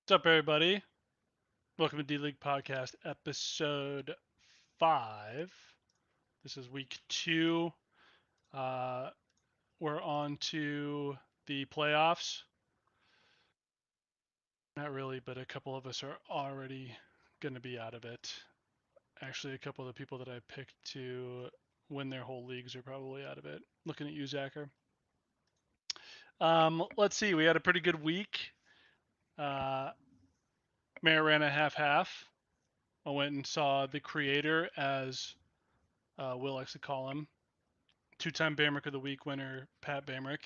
What's up, everybody? Welcome to D League Podcast, episode 5. This is week 2. Uh, we're on to the playoffs. Not really, but a couple of us are already going to be out of it. Actually, a couple of the people that I picked to win their whole leagues are probably out of it. Looking at you, Zachar. Let's see. We had a pretty good week. Mayor ran a half-half. I went and saw the creator, as Will likes to call him, two-time Bamrick of the Week winner, Pat Bamrick.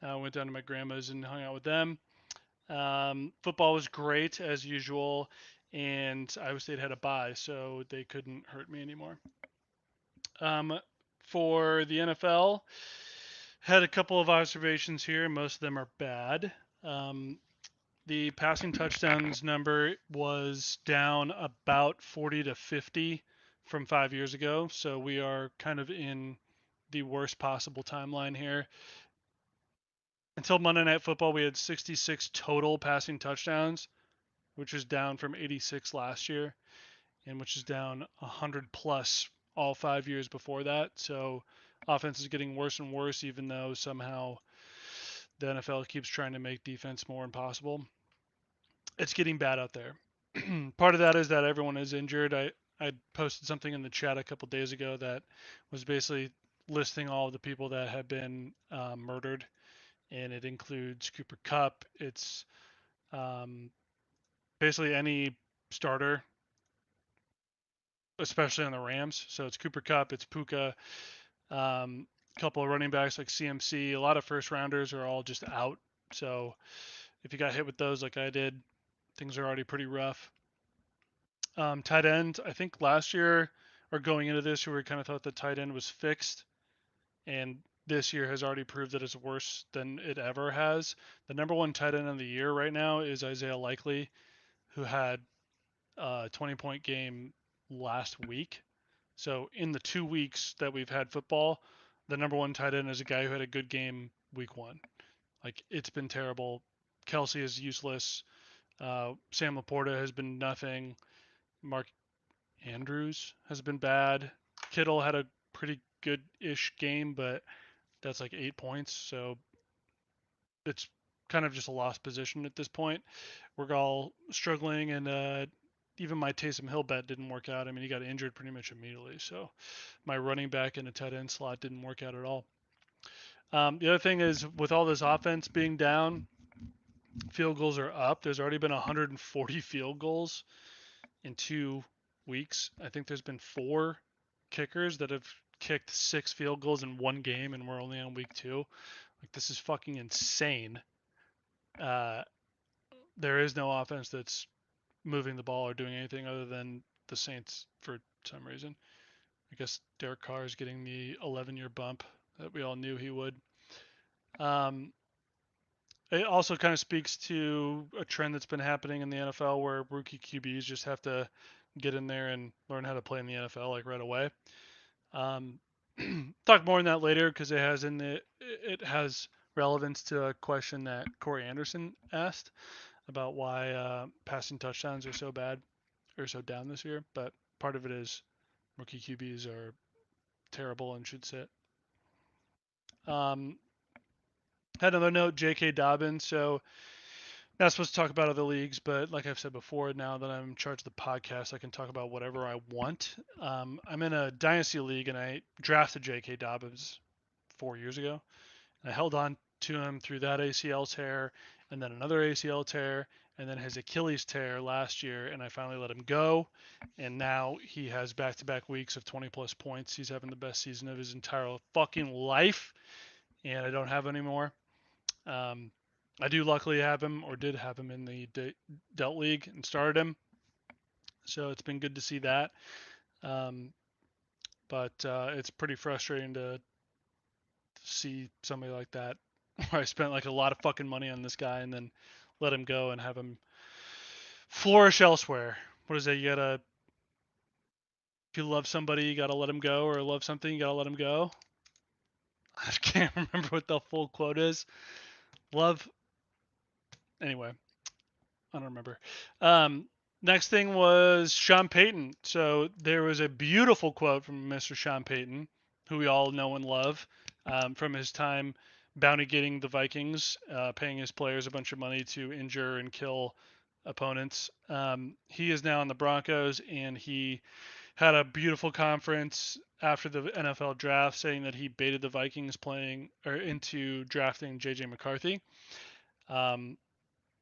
Went down to my grandma's and hung out with them. Football was great as usual, and Iowa State had a bye, so they couldn't hurt me anymore. For the NFL, had a couple of observations here. Most of them are bad. The passing touchdowns number was down about 40 to 50 from 5 years ago, so we are kind of in the worst possible timeline here. Until Monday Night Football, we had 66 total passing touchdowns, which is down from 86 last year, and which is down 100 plus all 5 years before that. So offense is getting worse and worse, even though somehow the NFL keeps trying to make defense more impossible. It's getting bad out there. Part of that is that everyone is injured. I posted something in the chat a couple days ago that was basically listing all of the people that have been murdered, and it includes Cooper Kupp. It's basically any starter, especially on the Rams. So it's Cooper Kupp, it's Puka, a couple of running backs like CMC. A lot of first rounders are all just out. So if you got hit with those like I did, things are already pretty rough. Tight end, I think last year or going into this year, we kind of thought the tight end was fixed, and this year has already proved that it's worse than it ever has. The number one tight end of the year right now is Isaiah Likely, who had a 20-point game last week. So in the 2 weeks that we've had football, the number one tight end is a guy who had a good game week 1. Like, it's been terrible. Kelsey is useless. Sam Laporta has been nothing. Mark Andrews has been bad. Kittle had a pretty good-ish game, but that's like 8 points. So it's kind of just a lost position at this point. We're all struggling, and even my Taysom Hill bet didn't work out. I mean, he got injured pretty much immediately. So my running back in a tight end slot didn't work out at all. The other thing is, with all this offense being down, field goals are up. There's already been 140 field goals in 2 weeks. I think there's been 4 kickers that have kicked 6 field goals in one game, and we're only on week 2. Like, this is fucking insane. Uh, there is no offense that's moving the ball or doing anything other than the Saints for some reason. I guess Derek Carr is getting the 11-year bump that we all knew he would. Um, it also kind of speaks to a trend that's been happening in the NFL where rookie QBs just have to get in there and learn how to play in the NFL like right away. Um, talk more on that later because it has relevance to a question that Corey Anderson asked about why passing touchdowns are so bad or so down this year. But part of it is rookie QBs are terrible and should sit. Had another note, J.K. Dobbins. So not supposed to talk about other leagues, but like I've said before, now that I'm in charge of the podcast, I can talk about whatever I want. I'm in a dynasty league, and I drafted J.K. Dobbins 4 years ago, and I held on to him through that ACL tear, and then another ACL tear, and then his Achilles tear last year, and I finally let him go. And now he has back-to-back weeks of 20 plus points. He's having the best season of his entire fucking life, and I don't have anymore. Um, I do luckily have him, or did have him in the Delt League and started him. So it's been good to see that. Um, but it's pretty frustrating to see somebody like that where I spent like a lot of fucking money on this guy and then let him go and have him flourish elsewhere. What is that? If you love somebody, you gotta let him go, or love something, you gotta let him go. I can't remember what the full quote is. Love. Anyway, I don't remember. Um, Next thing was Sean Payton. So there was a beautiful quote from Mr. Sean Payton, who we all know and love, from his time bounty gating the Vikings, paying his players a bunch of money to injure and kill opponents. He is now in the Broncos, and he had a beautiful conference after the NFL draft, saying that he baited the Vikings playing or into drafting J.J. McCarthy. Um,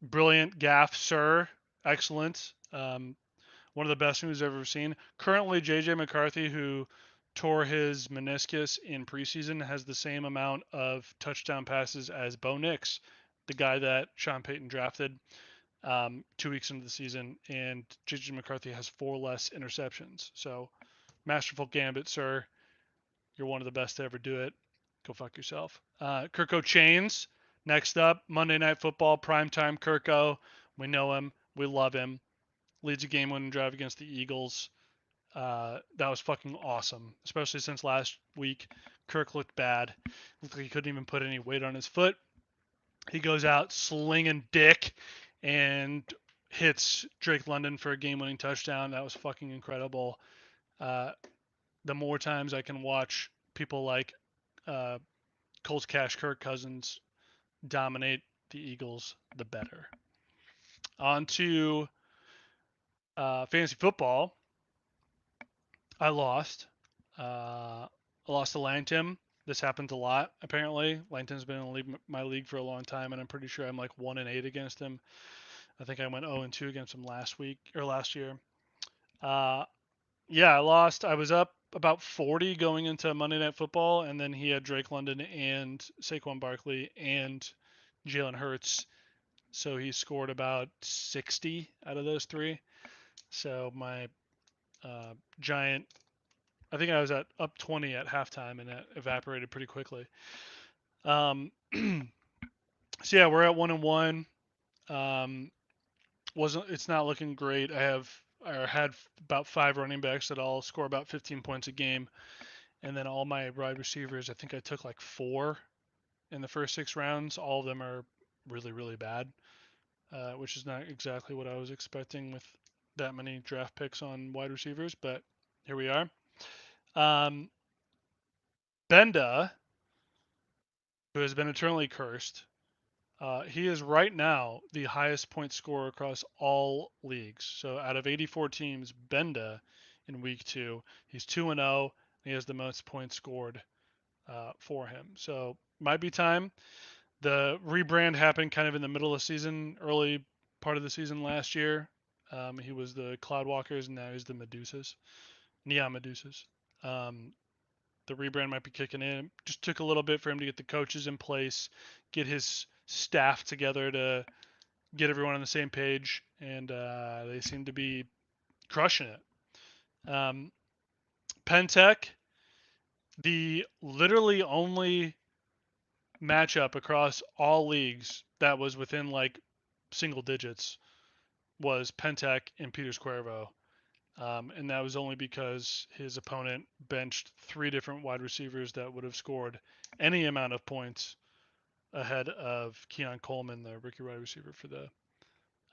Brilliant gaff, sir. Excellent. One of the best news I've ever seen. Currently, J.J. McCarthy, who tore his meniscus in preseason, has the same amount of touchdown passes as Bo Nix, the guy that Sean Payton drafted 2 weeks into the season, and J.J. McCarthy has 4 less interceptions. So, masterful gambit, sir. You're one of the best to ever do it. Go fuck yourself. Kirko Chains, next up, Monday Night Football, primetime Kirko. We know him. We love him. Leads a game-winning drive against the Eagles. That was fucking awesome, especially since last week Kirk looked bad. Looked like he couldn't even put any weight on his foot. He goes out slinging dick and hits Drake London for a game-winning touchdown. That was fucking incredible. Uh, the more times I can watch people like uh, Colts Cash Kirk Cousins dominate the Eagles, the better. On to fantasy football. I lost. I lost to Langton. This happens a lot, apparently. Langton's been in my league for a long time, and I'm pretty sure I'm like 1-8 against him. I think I went 0-2 against him last year. Uh, yeah, I lost. I was up about 40 going into Monday Night Football, and then he had Drake London and Saquon Barkley and Jalen Hurts. So he scored about 60 out of those three. So my giant, I think I was at up 20 at halftime, and that evaporated pretty quickly. So yeah, we're at 1-1. Um, it's not looking great. I had about 5 running backs that all score about 15 points a game, and then all my wide receivers, I think I took like 4 in the first 6 rounds. All of them are really really bad, which is not exactly what I was expecting with that many draft picks on wide receivers. But here we are. Um, Benda, who has been eternally cursed, he is right now the highest point scorer across all leagues. So out of 84 teams, Benda in week 2, he's 2-0. He has the most points scored for him. So might be time. The rebrand happened kind of in the middle of the season, early part of the season last year. He was the Cloudwalkers, and now he's the Medusas, Neon Medusas. Um, the rebrand might be kicking in. It just took a little bit for him to get the coaches in place, get his staff together to get everyone on the same page, and they seem to be crushing it. Pentech, the literally only matchup across all leagues that was within like single digits was Pentech and Peters Cuervo. And that was only because his opponent benched 3 different wide receivers that would have scored any amount of points ahead of Keon Coleman, the rookie wide receiver for the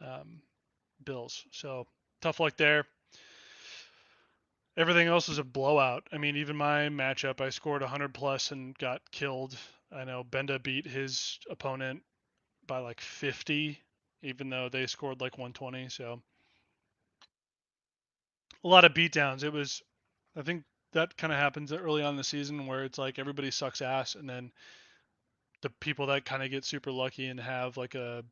um, Bills. So tough luck there. Everything else is a blowout. I mean, even my matchup, I scored 100 plus and got killed. I know Benda beat his opponent by like 50, even though they scored like 120. So a lot of beatdowns. I think that kind of happens early on in the season where it's like everybody sucks ass, and then the people that kind of get super lucky and have like a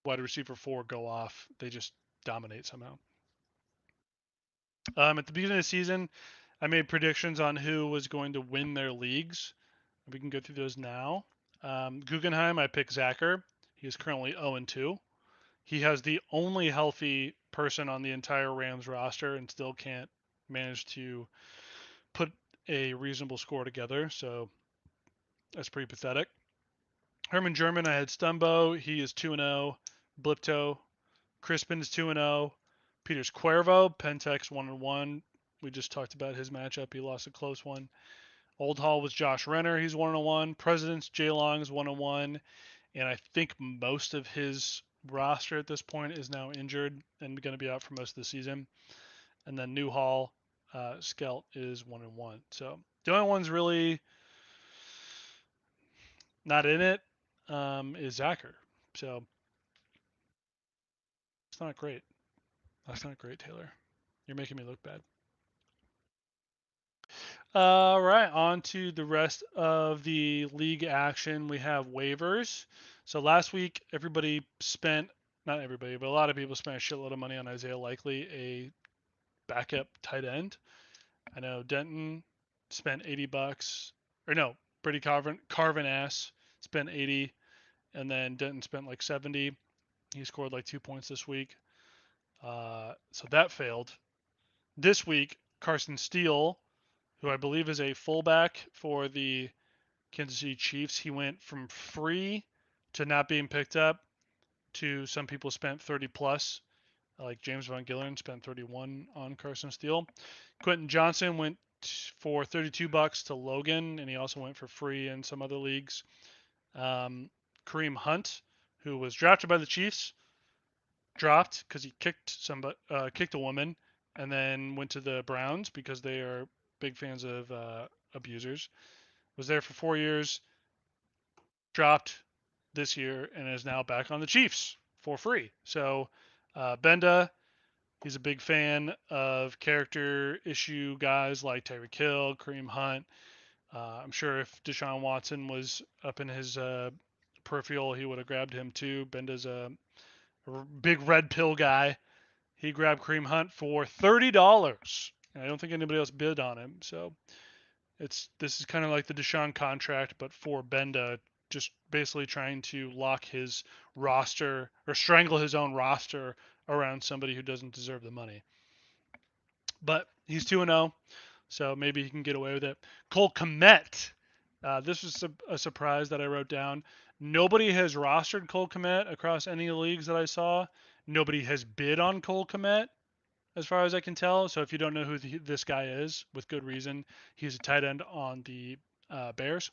wide receiver 4 go off, they just dominate somehow. At the beginning of the season, I made predictions on who was going to win their leagues. We can go through those now. Guggenheim, I picked Zacher. He is currently 0-2. He has the only healthy person on the entire Rams roster and still can't manage to put a reasonable score together. So that's pretty pathetic. Herman German, I had Stumbo. He is 2-0. Blipto. Crispin is 2-0. Peters Cuervo, Pentex 1-1. We just talked about his matchup. He lost a close one. Old Hall was Josh Renner. He's 1-1. President's J Long is 1-1. And I think most of his roster at this point is now injured and going to be out for most of the season. And then Newhall, Skelt is 1-1. So the only one's really not in it is Zacher. So it's not great. That's not great, Taylor. You're making me look bad. All right, on to the rest of the league action. We have waivers. So last week, everybody spent, not everybody, but a lot of people spent a shitload of money on Isaiah Likely, a backup tight end. I know Denton spent 80 bucks, or no, Brady Carvin ass spent 80, and then Denton spent like 70. He scored like 2 points this week. So that failed. This week, Carson Steele, who I believe is a fullback for the Kansas City Chiefs, he went from free to not being picked up to some people spent 30 plus. Like James Von Gillern spent 31 on Carson Steele. Quentin Johnson went for 32 bucks to Logan, and he also went for free in some other leagues. Kareem Hunt, who was drafted by the Chiefs, dropped because he kicked a woman, and then went to the Browns because they are big fans of abusers. Was there for 4 years, dropped this year, and is now back on the Chiefs for free. So Benda, he's a big fan of character issue guys like Tyreek Hill, Kareem Hunt. I'm sure if Deshaun Watson was up in his peripheral, he would have grabbed him too. Benda's a big red pill guy. He grabbed Kareem Hunt for $30. I don't think anybody else bid on him. So this is kind of like the Deshaun contract, but for Benda, just basically trying to lock his roster or strangle his own roster around somebody who doesn't deserve the money. But he's 2-0, so maybe he can get away with it. Cole Kmet. This was a surprise that I wrote down. Nobody has rostered Cole Kmet across any leagues that I saw. Nobody has bid on Cole Kmet, as far as I can tell. So if you don't know who this guy is, with good reason, he's a tight end on the Bears.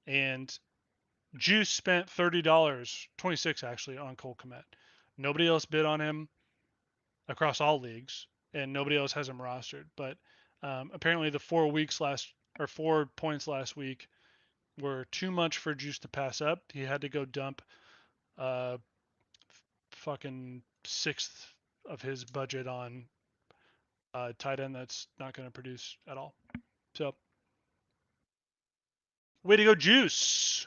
And Juice spent $30, 26 actually, on Cole Kmet. Nobody else bid on him across all leagues, and nobody else has him rostered. But apparently the 4 points last week were too much for Juice to pass up. He had to go dump fucking sixth of his budget on tight end that's not going to produce at all. So, way to go, Juice.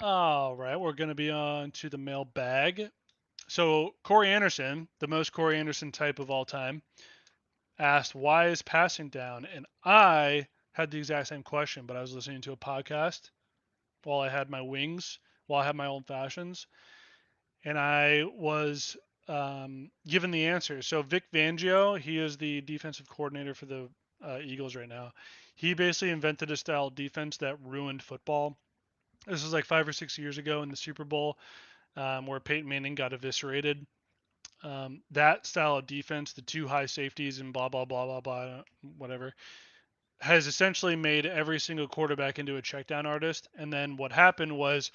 All right, we're going to be on to the mailbag. So, Corey Anderson, the most Corey Anderson type of all time, asked, why is passing down? And I had the exact same question, but I was listening to a podcast while I had my wings, while I had my old fashions, and I was given the answer. So Vic Fangio, he is the defensive coordinator for the Eagles right now. He basically invented a style of defense that ruined football. This was like 5 or 6 years ago in the Super Bowl, where Peyton Manning got eviscerated. That style of defense, the two high safeties and blah blah blah blah blah, whatever, has essentially made every single quarterback into a checkdown artist. And then what happened was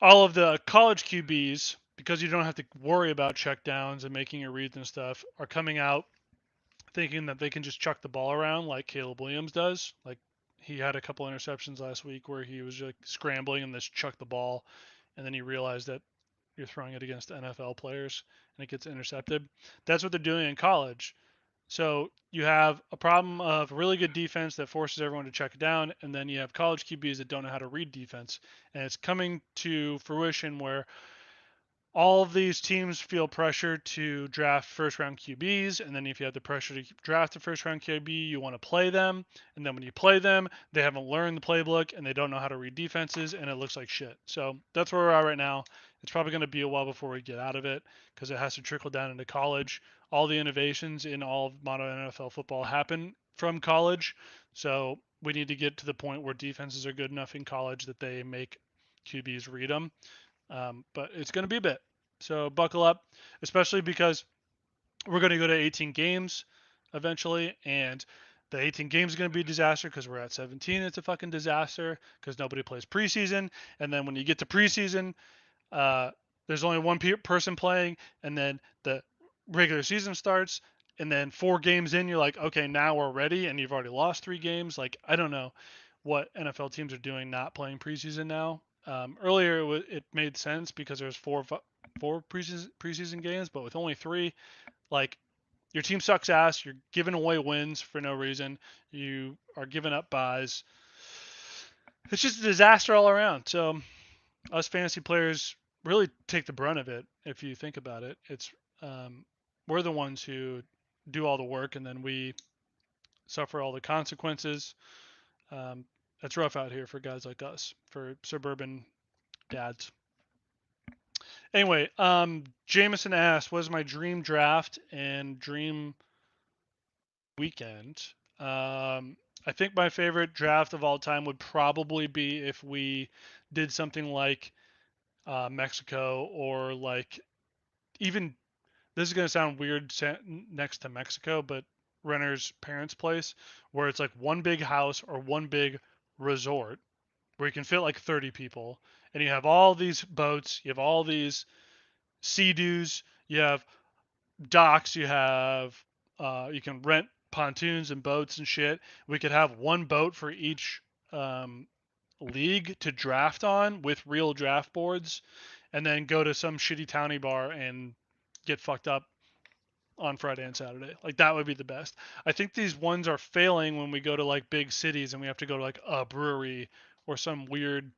all of the college QBs, because you don't have to worry about checkdowns and making your reads and stuff, are coming out thinking that they can just chuck the ball around like Caleb Williams does. Like he had a couple interceptions last week where he was like scrambling and just chuck the ball, and then he realized that you're throwing it against NFL players and it gets intercepted. That's what they're doing in college. So you have a problem of really good defense that forces everyone to check it down, and then you have college QBs that don't know how to read defense. And it's coming to fruition where all of these teams feel pressure to draft first round QBs, and then if you have the pressure to draft a first round QB, you want to play them, and then when you play them, they haven't learned the playbook and they don't know how to read defenses, and it looks like shit. So that's where we're at right now. It's probably going to be a while before we get out of it because it has to trickle down into college. All the innovations in all of modern NFL football happen from college, so we need to get to the point where defenses are good enough in college that they make QBs read them. But it's going to be a bit. So buckle up, especially because we're going to go to 18 games eventually, and the 18 games is going to be a disaster because we're at 17. It's a fucking disaster because nobody plays preseason, and then when you get to preseason, there's only one person playing, and then the regular season starts, and then 4 games in, you're like, okay, now we're ready, and you've already lost 3 games. Like, I don't know what NFL teams are doing not playing preseason now. Earlier, it made sense because there's four preseason games, but with only 3, like, your team sucks ass. You're giving away wins for no reason. You are giving up buys. It's just a disaster all around. So us fantasy players really take the brunt of it if you think about it. It's um, we're the ones who do all the work, and then we suffer all the consequences. Um, it's rough out here for guys like us, for suburban dads. Anyway, Jameson asked, "What is my dream draft and dream weekend?" I think my favorite draft of all time would probably be if we did something like Mexico, or like, even, this is going to sound weird next to Mexico, but Renner's parents' place, where it's like one big house or one big resort where you can fit like 30 people, and you have all these boats, you have all these sea-doos, you have docks, you have you can rent pontoons and boats and shit. We could have one boat for each um, league to draft on with real draft boards, and then go to some shitty towny bar and get fucked up on Friday and Saturday. Like, that would be the best. I think these ones are failing when we go to like big cities and we have to go to like a brewery or some weird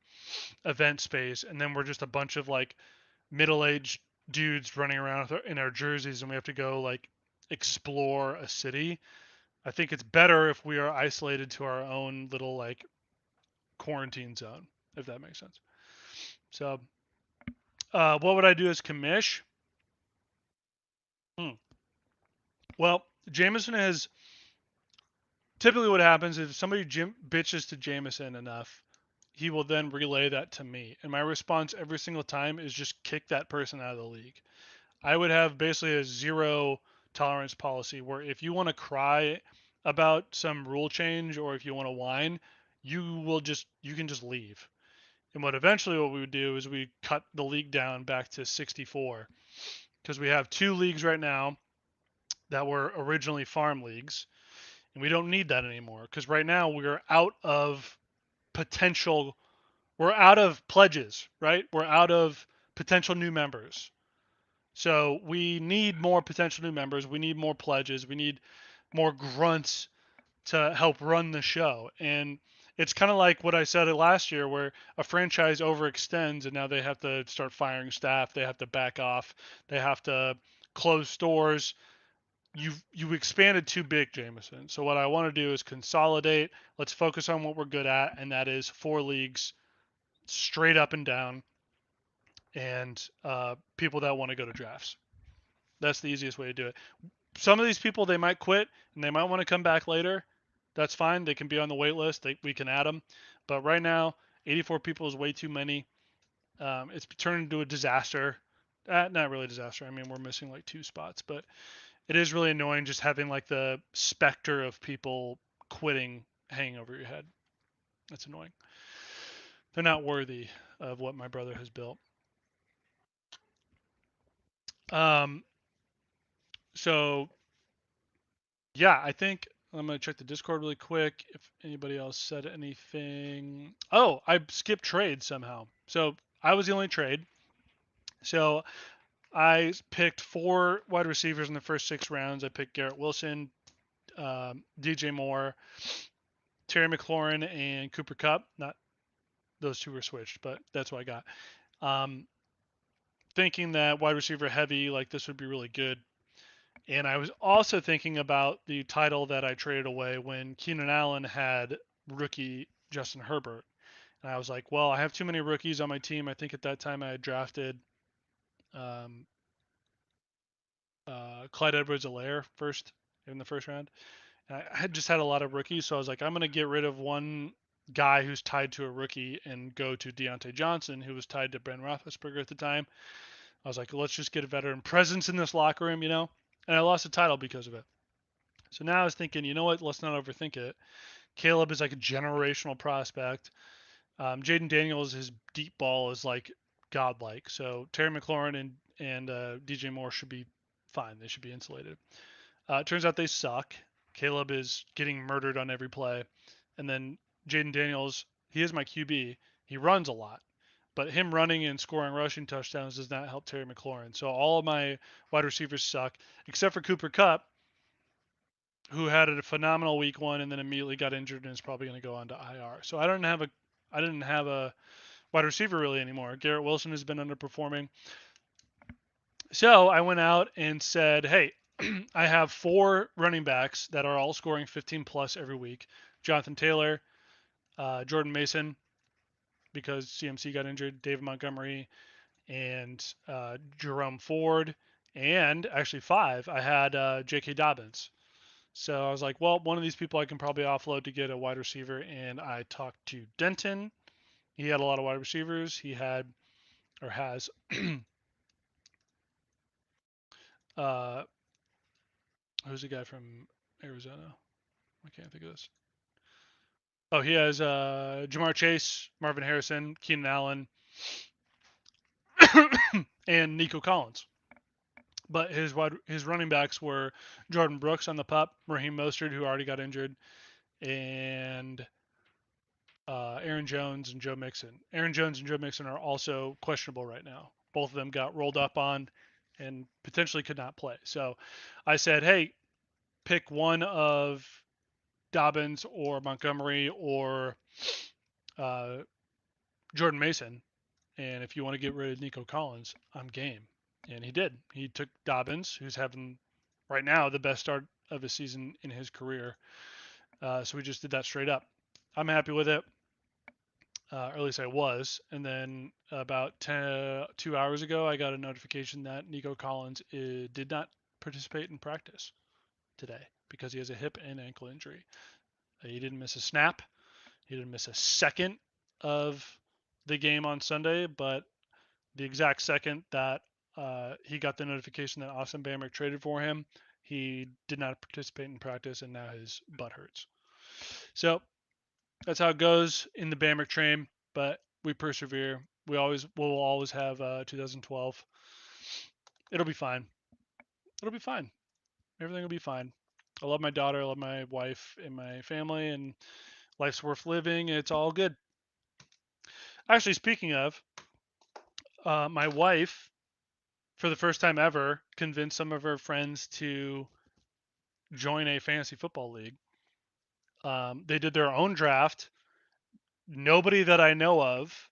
event space, and then we're just a bunch of like middle-aged dudes running around in our jerseys, and we have to go like explore a city. I think it's better if we are isolated to our own little like quarantine zone, if that makes sense. So, what would I do as commish? Hmm. Well, Jameson has, typically what happens is if somebody bitches to Jameson enough, he will then relay that to me, and my response every single time is just kick that person out of the league. I would have basically a zero tolerance policy where if you want to cry about some rule change, or if you want to whine, you can just leave. And what we would do is we cut the league down back to 64, because we have 2 leagues right now that were originally farm leagues, and we don't need that anymore, because right now we're out of potential we're out of pledges, right? We're out of potential new members. So we need more potential new members. We need more pledges. We need more grunts to help run the show. And it's kind of like what I said last year, where a franchise overextends and now they have to start firing staff. They have to back off. They have to close stores. You expanded too big, Jameson. So what I want to do is consolidate. Let's focus on what we're good at, and that is 4 leagues straight up and down, and people that want to go to drafts. That's the easiest way to do it. Some of these people, they might quit and they might want to come back later. That's fine. They can be on the wait list. We can add them. But right now, 84 people is way too many. It's turned into a disaster. Not really a disaster. I mean, we're missing like 2 spots, but it is really annoying just having like the specter of people quitting hanging over your head. That's annoying. They're not worthy of what my brother has built. Um, so yeah, I think I'm gonna check the Discord really quick if anybody else said anything. Oh, I skipped trade somehow. So I was the only trade. So I picked 4 wide receivers in the first 6 rounds. I picked Garrett Wilson, DJ Moore, Terry McLaurin, and Cooper Kupp. Not those 2 were switched, but that's what I got. Um, Thinking that wide receiver heavy, like, this would be really good. And I was also thinking about the title that I traded away when Keenan Allen had rookie Justin Herbert. And I was like, well, I have too many rookies on my team. I think at that time I had drafted um, Clyde Edwards-Helaire first in the first round. And I had just had a lot of rookies, so I was like, I'm going to get rid of one guy who's tied to a rookie and go to Deontay Johnson, who was tied to Ben Roethlisberger at the time. I was like, let's just get a veteran presence in this locker room, you know? And I lost the title because of it. So now I was thinking, you know what? Let's not overthink it. Caleb is like a generational prospect. Jaden Daniels, his deep ball is like godlike. So Terry McLaurin and DJ Moore should be fine. They should be insulated. It turns out they suck. Caleb is getting murdered on every play. And then Jaden Daniels, he is my QB. He runs a lot. But him running and scoring rushing touchdowns does not help Terry McLaurin. So all of my wide receivers suck, except for Cooper Kupp, who had a phenomenal week 1 and then immediately got injured and is probably going to go on to IR. So I didn't have a wide receiver really anymore. Garrett Wilson has been underperforming. So I went out and said, hey, I have 4 running backs that are all scoring 15 plus every week. Jonathan Taylor, Jordan Mason, because CMC got injured, David Montgomery, and Jerome Ford, and actually 5. I had J.K. Dobbins. So I was like, well, one of these people I can probably offload to get a wide receiver, and I talked to Denton. He had a lot of wide receivers. He had, or has, who's the guy from Arizona? I can't think of this. Oh, he has Jamar Chase, Marvin Harrison, Keenan Allen, and Nico Collins. But his running backs were Jordan Brooks on the pup, Raheem Mostert, who already got injured, and Aaron Jones and Joe Mixon. Aaron Jones and Joe Mixon are also questionable right now. Both of them got rolled up on and potentially could not play. So I said, hey, pick one of Dobbins or Montgomery or Jordan Mason. And if you want to get rid of Nico Collins, I'm game. And he did. He took Dobbins, who's having right now the best start of his season in his career. So we just did that straight up. I'm happy with it. Or at least I was. And then about 2 hours ago, I got a notification that Nico Collins did not participate in practice today because he has a hip and ankle injury. He didn't miss a snap. He didn't miss a second of the game on Sunday, but the exact second that he got the notification that Austin Bamrick traded for him, he did not participate in practice, and now his butt hurts. So that's how it goes in the Bamrick train, but we persevere. We'll always have 2012. It'll be fine. It'll be fine. Everything will be fine. I love my daughter. I love my wife and my family, and life's worth living. It's all good. Actually, speaking of, my wife, for the first time ever, convinced some of her friends to join a fantasy football league. They did their own draft. Nobody that I know of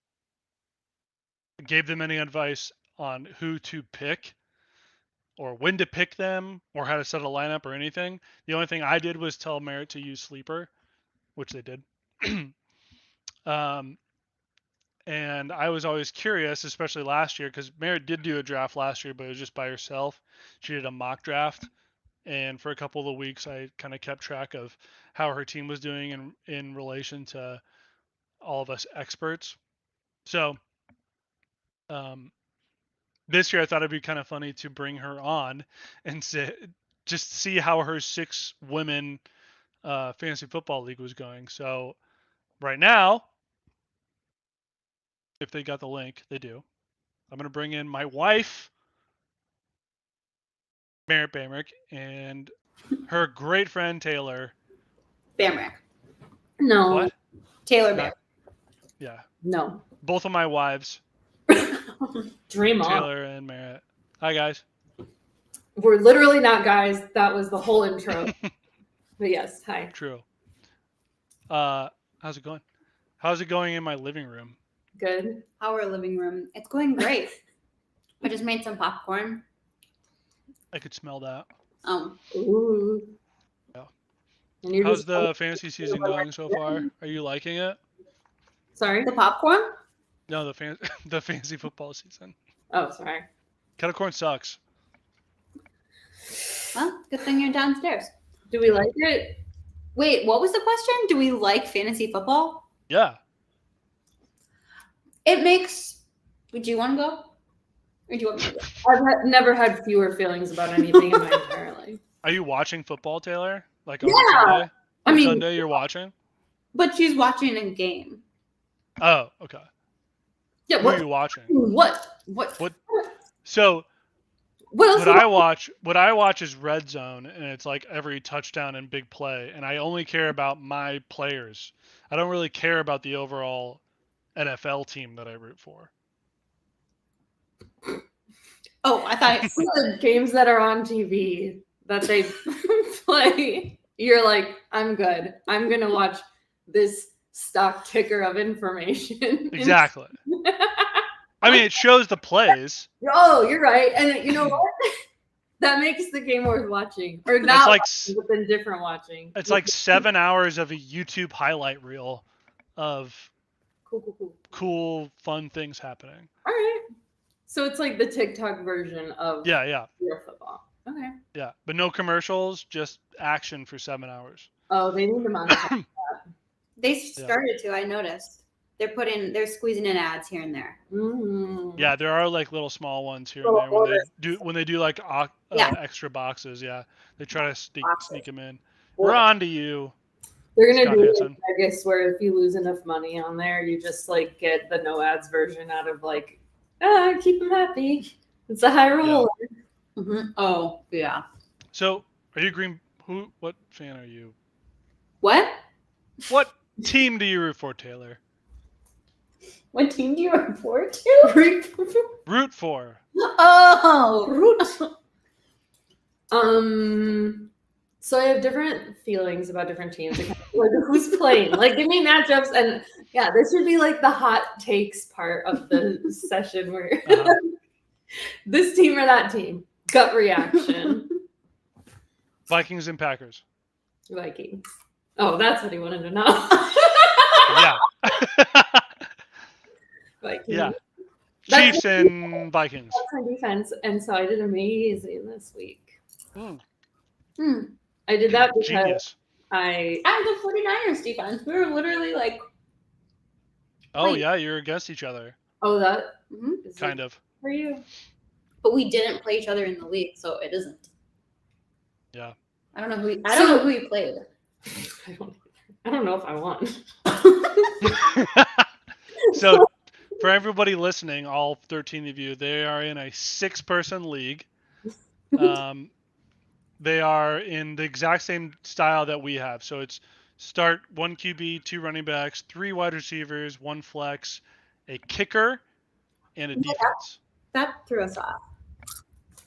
gave them any advice on who to pick or when to pick them or how to set a lineup or anything. The only thing I did was tell Merritt to use Sleeper, which they did. And I was always curious, especially last year, because Merritt did do a draft last year, but it was just by herself. She did a mock draft. And for a couple of weeks, I kind of kept track of how her team was doing in relation to all of us experts. So this year, I thought it'd be kind of funny to bring her on and just see how her 6 women fantasy football league was going. So right now, if they got the link, they do. I'm going to bring in my wife, Merritt Bamrick, and her great friend, Taylor. Bamrick. No. What? Taylor Bamrick. Yeah. No. Both of my wives. Dream on. Taylor and Merritt. Hi, guys. We're literally not guys. That was the whole intro. But yes, hi. True. How's it going? How's it going in my living room? Good. Our living room. It's going great. I just made some popcorn. I could smell that. Ooh. Yeah. How's the fantasy season going so far? Are you liking it? Sorry? The popcorn? No, the fantasy football season. Oh, sorry. Kettle corn sucks. Well, good thing you're downstairs. Do we like it? Wait, what was the question? Do we like fantasy football? Yeah. It makes... Would you want to go? Or do you want me to go? I've never had fewer feelings about anything in my entire life. Are you watching football, Taylor? Like on Yeah. Sunday? Sunday you're watching? But she's watching a game. Oh, okay. Yeah. Who are you watching? What? So What else? what I watch is Red Zone, and it's like every touchdown and big play, and I only care about my players. I don't really care about the overall NFL team that I root for. Oh, I thought it, The games that are on TV that they play, you're like, I'm good. I'm gonna watch this stock ticker of information. Exactly. I mean, it shows the plays. Oh, you're right. And you know what? That makes the game worth watching, or not, It's like watching, but then different watching. it's like 7 hours of a YouTube highlight reel of cool, fun things happening. All right. So it's like the TikTok version of Yeah. real football. Okay. Yeah, but no commercials, just action for 7 hours. Oh, they need to monetize. they started to. I noticed they're squeezing in ads here and there. Mm. Yeah, there are like little small ones here and there when they do like extra boxes. Yeah, they try to sneak them in. We're on to you. They're gonna Scott do Hansen. it, I guess, where if you lose enough money on there, you just like get the no ads version out of like, keep them happy. It's a high roller. Yeah. Mm-hmm. Oh yeah. So, are you green? What fan are you? What? What team do you root for, Taylor? What team do you report to? Root for. Oh, So I have different feelings about different teams. Like who's playing? Like give me matchups, and yeah, this should be like the hot takes part of the session where this team or that team, gut reaction. Vikings and Packers. Vikings. Oh, that's what he wanted to know. Yeah. Vikings. Yeah. Chiefs and Vikings. That's my defense, and so I did amazing this week. Mm. I did that because Genius. I'm the 49ers defense. We were literally like, Oh yeah, you're against each other. oh, that is Kind of. for you. but we didn't play each other in the league, so it isn't. Yeah. I don't know who you played. I don't know if I won. So, for everybody listening, all 13 of you, they are in a 6-person league. They are in the exact same style that we have. So it's start 1 QB, 2 running backs, 3 wide receivers, 1 flex, a kicker, and a defense. That threw us off.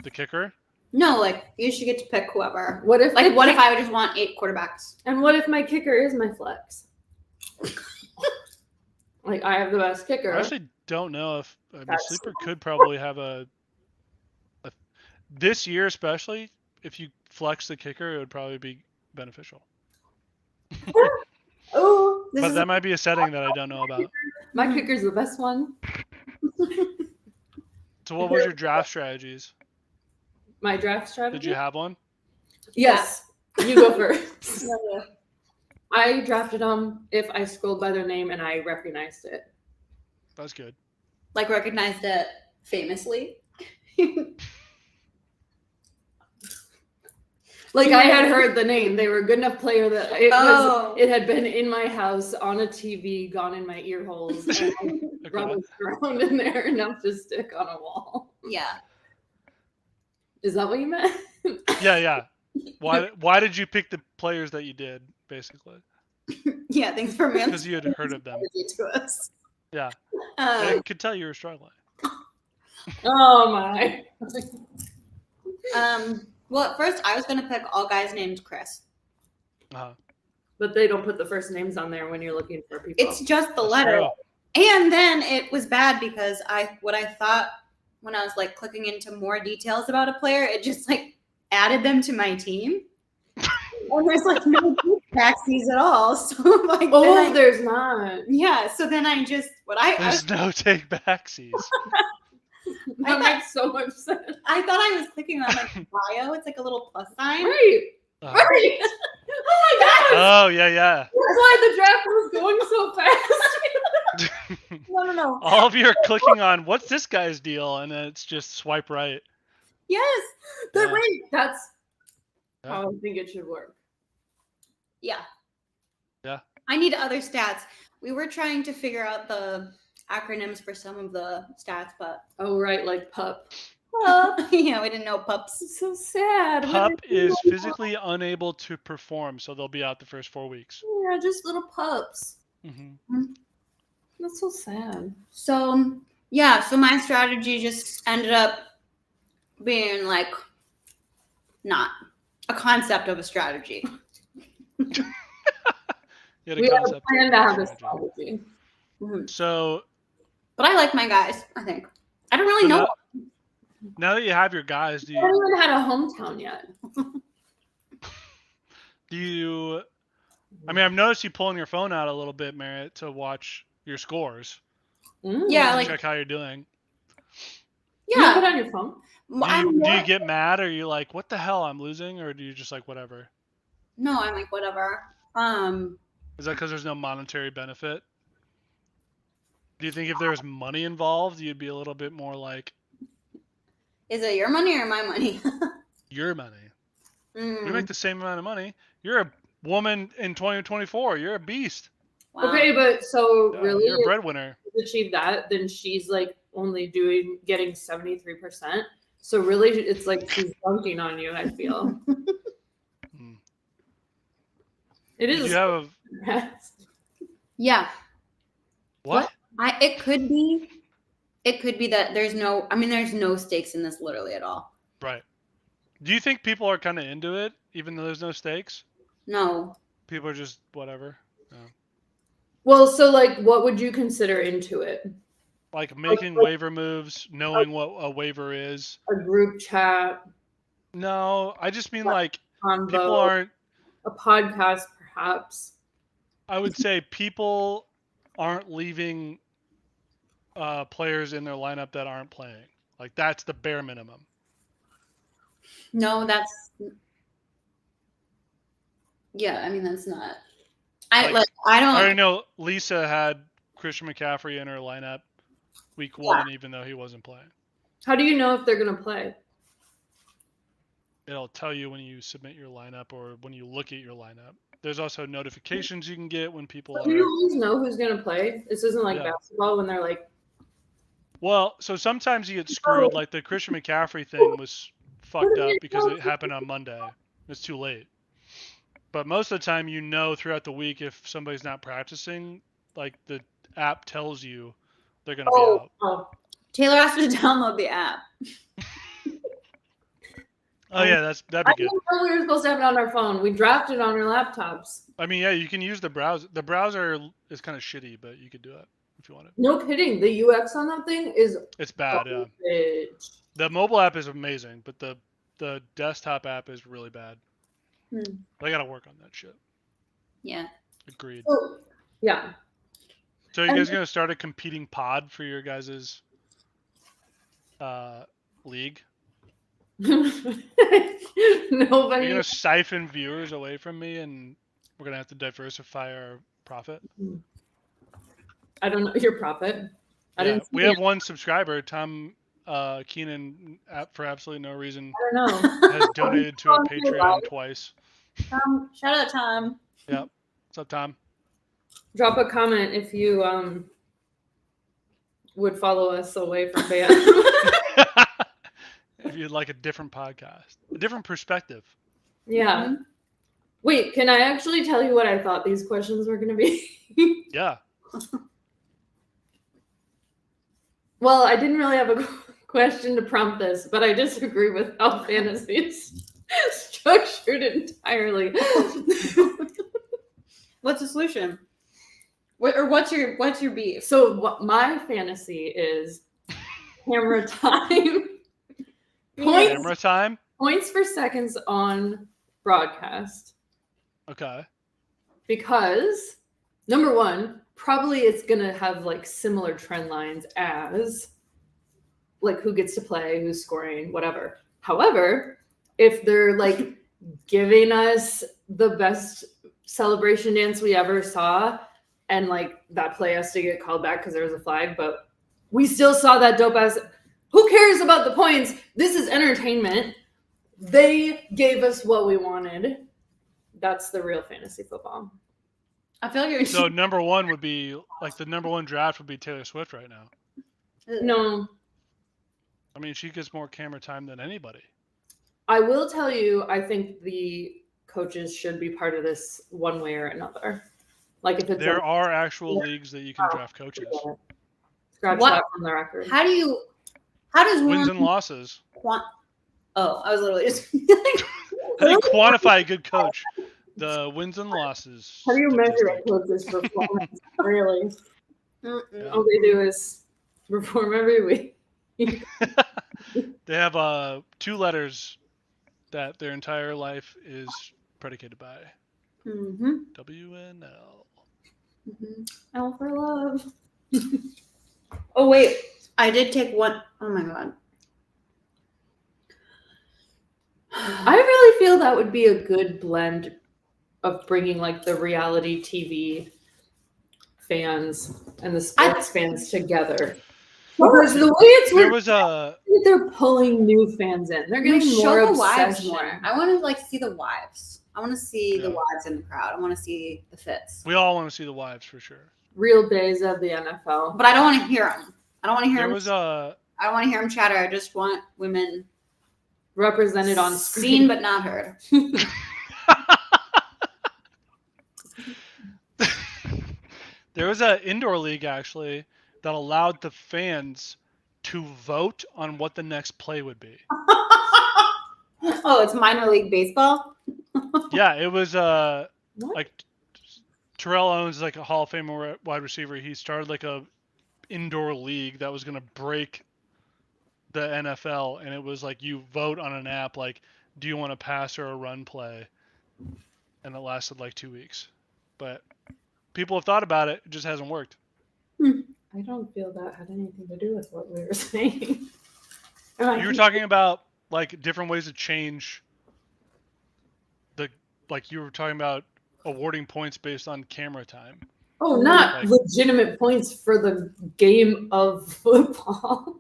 The kicker? No, like you should get to pick whoever. What if Like, what if I would just want 8 quarterbacks? And what if my kicker is my flex? Like I have the best kicker. I actually don't know if Sleeper could probably have a this year, especially if you flex the kicker, it would probably be beneficial. Oh, But that might be a setting that I don't know about. my kicker's the best one. So what was your draft strategies? My draft strategy. Did you have one? Yes. You go first. I drafted them if I scrolled by their name and I recognized it. That's good. Like recognized it famously. Like I had heard the name. They were a good enough player that it had been in my house on a TV, gone in my ear holes, and rubbed around in there enough to stick on a wall. Yeah. Is that what you meant? Yeah. Why did you pick the players that you did, basically? Yeah, thanks for me. Because you had heard of them. To us. Yeah. I could tell you were struggling. Oh my. Well, at first I was gonna pick all guys named Chris. But they don't put the first names on there when you're looking for people. It's just the That's letter. true. And then it was bad because what I thought when I was like clicking into more details about a player, it just like added them to my team. And there's like no taxis at all. So like there's not. Yeah. So then I just There's no take backsies. That makes so much sense. I thought I was clicking on like bio. It's like a little plus sign. Right. Right. Oh my god. Oh yeah. That's why the draft was going so fast. No. All of you are clicking on what's this guy's deal, and then it's just swipe right. Yes. Yeah. Right. That's Yeah. how I think it should work. Yeah. Yeah. I need other stats. We were trying to figure out acronyms for some of the stats, but Oh, right, like pup. yeah, we didn't know pups. It's so sad. Pup is physically unable to perform, so they'll be out the first 4 weeks. Yeah, just little pups. Mm-hmm. That's so sad. So yeah, so my strategy just ended up being like not a concept of a strategy. You had We have a concept plan of to have a strategy. strategy. So, But I like my guys, I think. I don't really know. Now that you have your guys, I haven't even had a hometown yet. I mean, I've noticed you pulling your phone out a little bit, Merritt, to watch your scores. Yeah, like check how you're doing. You yeah. put on your phone. Do you get mad? Or are you like, what the hell, I'm losing? Or do you just like, whatever? No, I'm like, whatever. Is that because there's no monetary benefit? Do you think if there was money involved, you'd be a little bit more like, is it your money or my money? your money? You make the same amount of money. You're a woman in 2024. You're a beast. Wow. Okay, but so Yeah, really, you're a breadwinner. to achieve that, then she's like only getting 73%. So really, it's like she's dunking on you. I feel it Did is. you have Yeah. what? It could be that there's no stakes in this literally at all. Right. Do you think people are kind of into it, even though there's no stakes? No. People are just whatever. No. Well, so like, what would you consider into it? Like making waiver moves, knowing what a waiver is. A group chat. No, I just mean like Convo, people aren't. A podcast, perhaps. I would say people aren't leaving players in their lineup that aren't playing. Like that's the bare minimum. No, that's. Yeah, I mean that's not. I don't. I already know Lisa had Christian McCaffrey in her lineup week 1, even though he wasn't playing. How do you know if they're gonna play? It'll tell you when you submit your lineup or when you look at your lineup. There's also notifications you can get when people Do you always know who's gonna play? This isn't like basketball when they're like. Well, so sometimes you get screwed. Like the Christian McCaffrey thing was fucked up because it happened on Monday. It's too late. But most of the time, you know, throughout the week, if somebody's not practicing, like the app tells you they're going to be out. Oh. Taylor has to download the app. Oh yeah, that'd be good. I didn't know we were supposed to have it on our phone. We drafted on our laptops. I mean, yeah, you can use the browser. The browser is kind of shitty, but you could do it if you want it. No kidding. The UX on that thing is it's bad. Yeah. The mobile app is amazing, but the desktop app is really bad. They got to work on that shit. Yeah. Agreed. So, yeah. So you guys gonna start a competing pod for your guys' league? Nobody. You're gonna siphon viewers away from me, and we're gonna have to diversify our profit. I don't know your profit. We have one subscriber, Tom Keenan, for absolutely no reason. I don't know. Has donated to a Patreon twice. Shout out Tom. Yeah. What's up, Tom? Drop a comment if you would follow us away from band. If you'd like a different podcast, a different perspective. Yeah. Mm-hmm. Wait, can I actually tell you what I thought these questions were going to be? Yeah. Well, I didn't really have a question to prompt this, but I disagree with how fantasy is structured entirely. What's the solution? What's your beef? So what my fantasy is camera time. Camera time? Points for seconds on broadcast. Okay. Because, number one, probably it's going to have like similar trend lines as like who gets to play, who's scoring, whatever. However, if they're like giving us the best celebration dance we ever saw and like that play has to get called back because there was a flag, but we still saw that dope ass. Who cares about the points? This is entertainment. They gave us what we wanted. That's the real fantasy football. I feel like you're So number one would be like the number one draft would be Taylor Swift right now. No. I mean, she gets more camera time than anybody. I will tell you, I think the coaches should be part of this one way or another. Like if it's There are actual leagues that you can draft coaches. Scratch What? that from the record. How does Wins one and losses. Oh, I was literally just How do you quantify a good coach? The wins and losses. How do you measure statistic. a coach's performance? Really? Mm-mm. All they do is perform every week. They have 2 letters that their entire life is predicated by. Mm-hmm. WNL. Mm-hmm. L for love. Oh wait, I did take one. Oh my god. I really feel that would be a good blend of bringing like the reality TV fans and the sports fans together. Because the way it's There working, was a they're pulling new fans in. They're getting Show more the wives obsession. more. I want to like see the wives. I want to see the Yeah. wives in the crowd. I want to see the fits. we all want to see the wives for sure. Real days of the NFL. But I don't want to hear them. I don't want to hear There them. was a I don't want to hear them chatter. I just want women Represented on seen screen. but not heard. there was an indoor league actually that allowed the fans to vote on what the next play would be. Oh, it's minor league baseball. Yeah, it was What? like Terrell Owens, like a Hall of Fame wide receiver. He started like a indoor league that was gonna break the NFL, and it was like you vote on an app like, do you want a pass or a run play? And it lasted like 2 weeks. But people have thought about it, it just hasn't worked. I don't feel that had anything to do with what we were saying. You were talking about like different ways to change like you were talking about awarding points based on camera time. Oh, not Like- legitimate points for the game of football.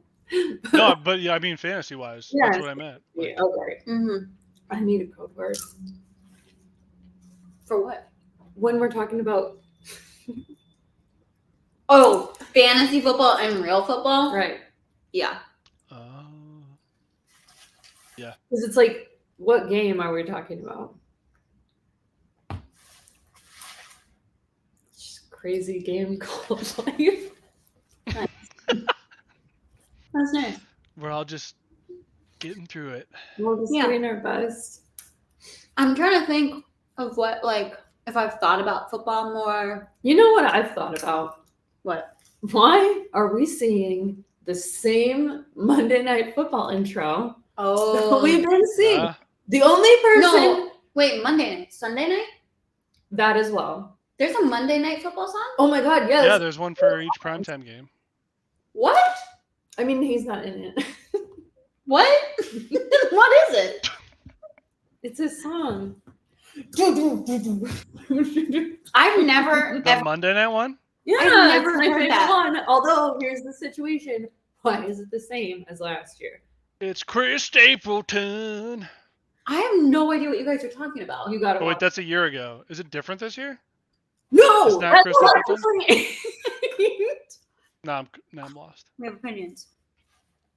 No, but yeah, I mean fantasy wise. Yeah, That's what I meant. Like, Yeah, okay. Mm-hmm. I need a code word. For what? When we're talking about Oh, fantasy football and real football. right, Yeah. because it's like, what game are we talking about? Just crazy game called life. That's nice. we're all just getting through it. We're just Yeah. doing our best. I'm trying to think of what, like, if I've thought about football more. You know what I've thought about? What? Why are we seeing the same Monday Night Football intro that Oh, we've been seeing? Uh, The only person no. Wait, Monday night, Sunday night. that as well. There's a Monday night football song. Oh my God, yes. yeah, there's one for each primetime game. What? I mean, he's not in it. What? What is it? It's his song. I've never The ever. Monday night one? Yeah, I've never it's my heard favorite that. one. Although, here's the situation. Why is it the same as last year? It's Chris Stapleton. I have no idea what you guys are talking about. You gotta Oh wait, watch. that's a year ago. Is it different this year? No! It's not That's Chris what Stapleton? I'm saying. No, I'm lost. We have opinions.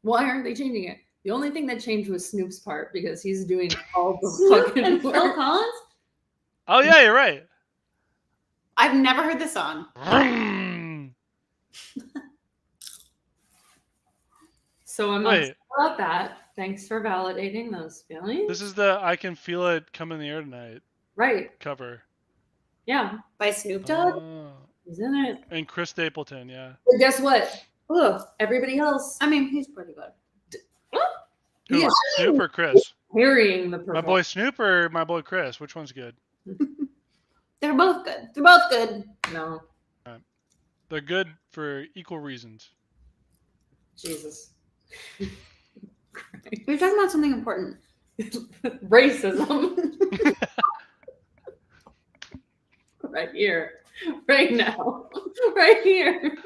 Why aren't they changing it? The only thing that changed was Snoop's part because he's doing all the Snoop fucking and Phil work. Collins. Oh yeah, you're right. I've never heard this song. Vroom. So I'm Wait. upset about that. Thanks for validating those feelings. This is the I Can Feel It Come in the Air Tonight Right. cover. Yeah. By Snoop Dogg. Oh. He's in it. And Chris Stapleton, yeah. But guess what? Ugh. Everybody else I mean, he's pretty good. Who? Yeah. Snoop or Chris? carrying the My perfect. boy Snoop or my boy Chris? Which one's good? They're both good. They're both good. No. They're good for equal reasons. Jesus. We're talking about something important. Racism. Right here. Right now. Right here.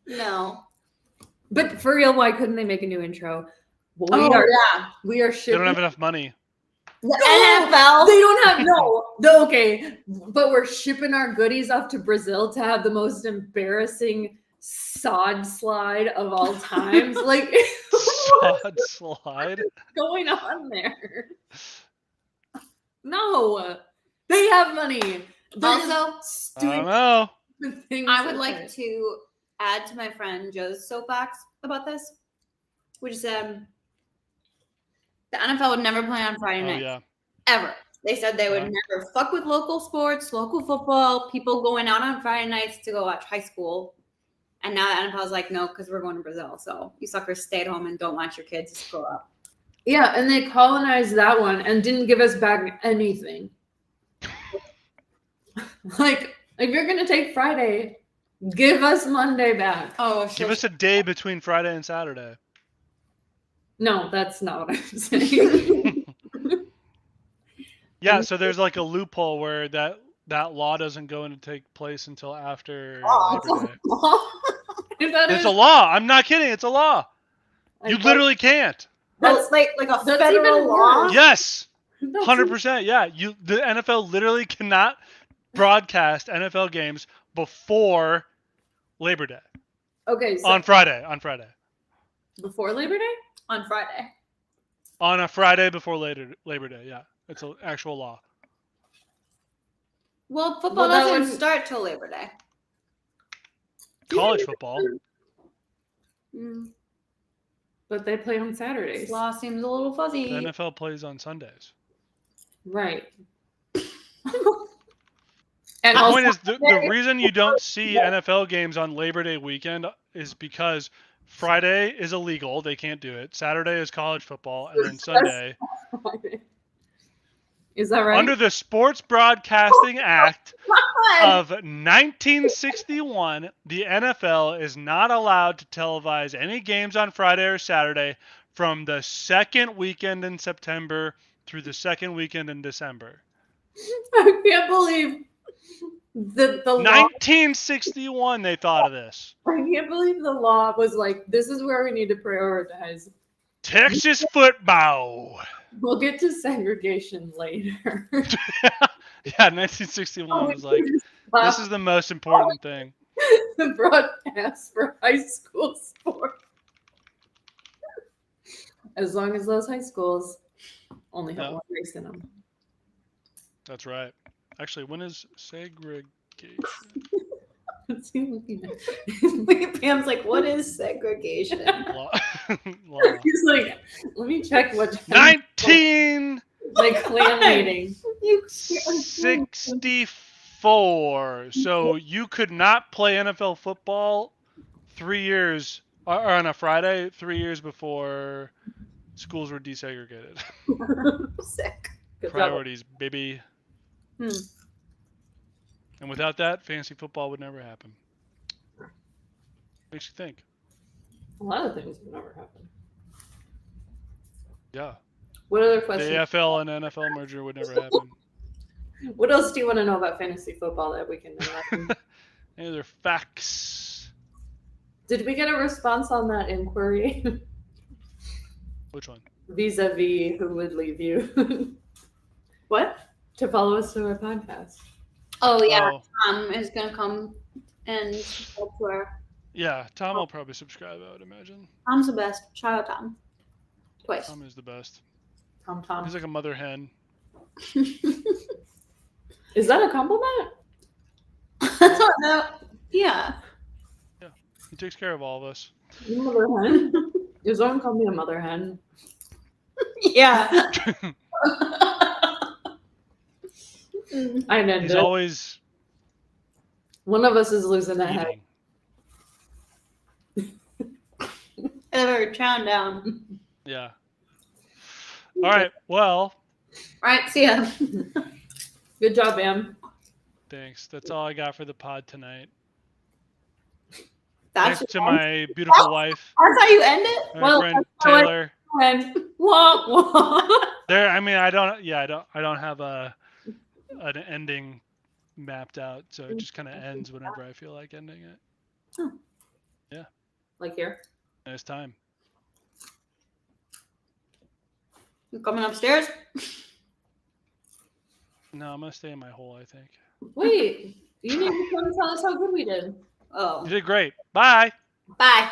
No. But for real, why couldn't they make a new intro? Well, Oh we are yeah. we are They shipping. don't have enough money. NFL. They don't have okay, but we're shipping our goodies up to Brazil to have the most embarrassing sod slide of all times. Like, Sod slide. what's going on there? No, they have money. Also, I don't know. I would like to add to my friend Joe's soapbox about this, which is the NFL would never play on Friday nights. Yeah. Ever. They said they would never fuck with local sports, local football, people going out on Friday nights to go watch high school. And now the NFL's like, no, because we're going to Brazil. So you suckers stay at home and don't watch your kids grow up. Yeah, and they colonized that one and didn't give us back anything. Like, if you're going to take Friday, give us Monday back. Oh, Give us a day between Friday and Saturday. No, that's not what I'm saying. Yeah, so there's like a loophole where that law doesn't go into take place until after Labor Day. It's a law. I'm not kidding. It's a law. You literally can't. That's like a federal law? Yes. 100%. Yeah. The NFL literally cannot broadcast NFL games before Labor Day. Okay. So on Friday. before Labor Day? On Friday. On a Friday before Labor Day. Yeah. It's an actual law. Well, football doesn't start till Labor Day. College football. But they play on Saturdays. This law seems a little fuzzy. The NFL plays on Sundays. Right. And the point is, the reason you don't see NFL games on Labor Day weekend is because Friday is illegal. They can't do it. Saturday is college football. And then Sunday. Is that right? Under the Sports Broadcasting Act of 1961, the NFL is not allowed to televise any games on Friday or Saturday from the second weekend in September through the second weekend in December. I can't believe the 1961 they thought of this. I can't believe the law was like, this is where we need to prioritize. Texas football. We'll get to segregation later. Yeah, 1961 was like, this is the most important thing. The broadcast for high school sports. As long as those high schools only have one race in them. That's right. Actually, when is segregation? What's he looking at? Pam's like, what is segregation? Law. He's like, let me check what 19 like clan meeting. 64. So you could not play NFL football 3 years or on a Friday 3 years before schools were desegregated. Sick. Priorities, baby. And without that, fantasy football would never happen. Makes you think. A lot of things would never happen. Yeah. What other questions? The AFL and NFL merger would never happen. What else do you want to know about fantasy football that we can know? Any other facts? Did we get a response on that inquiry? Which one? Vis-a-vis who would leave you? What? To follow us to our podcast. Oh, yeah. Tom is going to come and help to our... Yeah, Tom will probably subscribe, I would imagine. Tom's the best. Shout out Tom. Twice. Tom is the best. Tom. He's like a mother hen. Is that a compliment? Yeah. Yeah. He takes care of all of us. Mother hen? Does someone call me a mother hen? Yeah. I know. He's always... One of us is losing that head. Ever chowing down. Yeah. All right. Well. All right. See ya. Good job, Bam. Thanks. That's all I got for the pod tonight. That's Thanks to my beautiful wife. That's how you end it? My friend Taylor. And wah, wah. There. I mean, I don't have an ending mapped out, so it just kind of ends whenever I feel like ending it. Oh. Yeah. Like here? It's time. You coming upstairs? No, I'm gonna stay in my hole, I think. Wait, you need to come tell us how good we did. Oh. You did great. Bye. Bye.